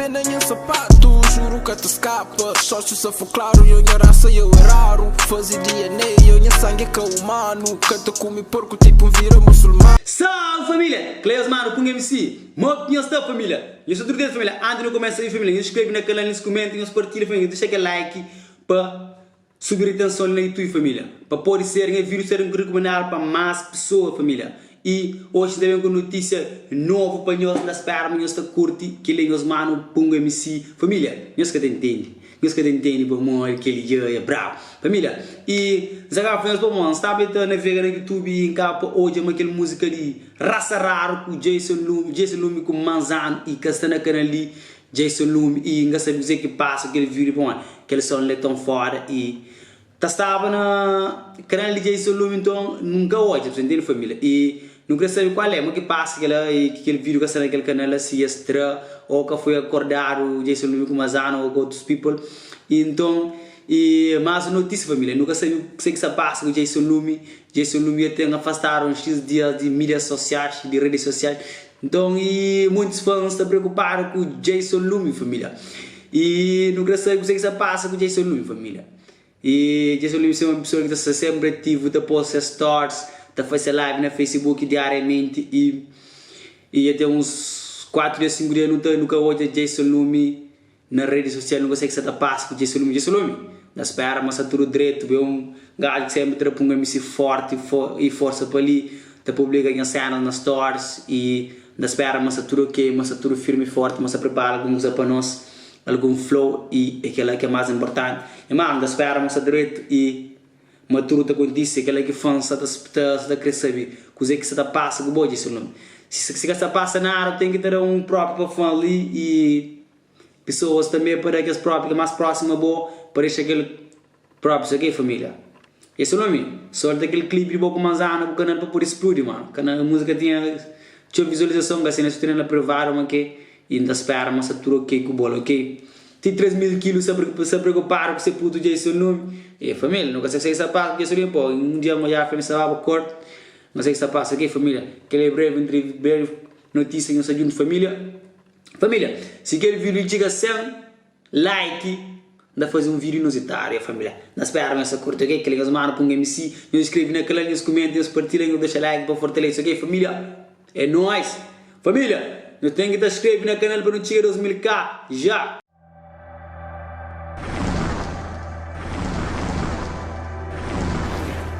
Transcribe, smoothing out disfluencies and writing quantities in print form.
pena em sapato, juro que te escapa. Só se for claro, eu minha raça eu é raro. Fazer DNA, eu minha sangue que é humano. Que te come porco tipo vira muçulmano. Salve família! Cleus Mano com MC. Uma opinião está família. Eu sou Turquês família. Antes de eu começar aí família, inscreve no canal, comentem, compartilhem família. Deixa aquele like para subir a atenção no YouTube família. Para poder ser vídeo ser recomendado para mais pessoas família. E hoje também com notícia nova para nós da espera, nós está curte que ele nos mano punga MC família. Nós que entende. Nós que entende por morrer que ele é bravo. Família. E já que para nós está bem navegando no YouTube e em capa hoje é aquela música de Raça Raro com Jason Lume com Manzano e que está na canal ali Jason Lume e não sabe dizer que passa aquele vídeo bom que eles são tão fora e estava na canal de Jason Lume então nunca hoje você entende família e nunca sabe qual é, mas que passa aquele vídeo que está naquele canal assim extra ou que foi acordado o Jason Lume com Manzano ou com outros people e então e mais notícia família, nunca sei o que se passa com Jason Lume tem afastado uns X dias de mídias sociais, de redes sociais, então e muitos fãs estão preocupados com o Jason Lume família, e nunca sei o que se passa com Jason Lume família, e Jason Lume é uma pessoa que está sempre ativo, está posta stories, está fazendo live no Facebook diariamente e até uns 4 dias, 5 dias nunca ouve Jason Lume na rede social, não sei o que se passa com Jason Lume. Na espera, mas tudo direito, vê gajo que sempre traz um MC forte e força para ali, te publica em cena nas stories e na espera, mas tudo ok, mas tudo firme e forte, mas prepara alguns para nós, algum flow e aquilo que é mais importante. E mano, na espera, mas direito e mas tudo acontece, aquilo que fãs está querer saber, coisa que se passa com o Jason Lume. Se se passa nada, tem que ter um próprio fã ali e pessoas também para que as próprias mais próximas boa para aquele próprio aqui família. Esse nome, só daquele clipe de Boco Manzano no canal para por explodir mano. Canal a música tinha visualização, assim nós temos na privada, mas que ainda espera mas tudo ok com bola, ok. Tem 3.000 quilos se preocupar com esse puto Jason Lume. E família, nunca sei se isso passa porque isso pô, dia amanhã foi nessa aba corte. Não sei se isso passa aqui família. Aquele breve notícia em junto família. Família, se aquele vídeo chega a 100 like, dá fazer um vídeo inusitado, família. Não espera essa curta, ok? Que liga os manos para um MC, nos inscreve na canal, nos comentem, partilhem, deixa like para fortalecer, ok? Família, é nóis. Família, não tem que estar inscrevendo na canal para não chegar a 2000k, já.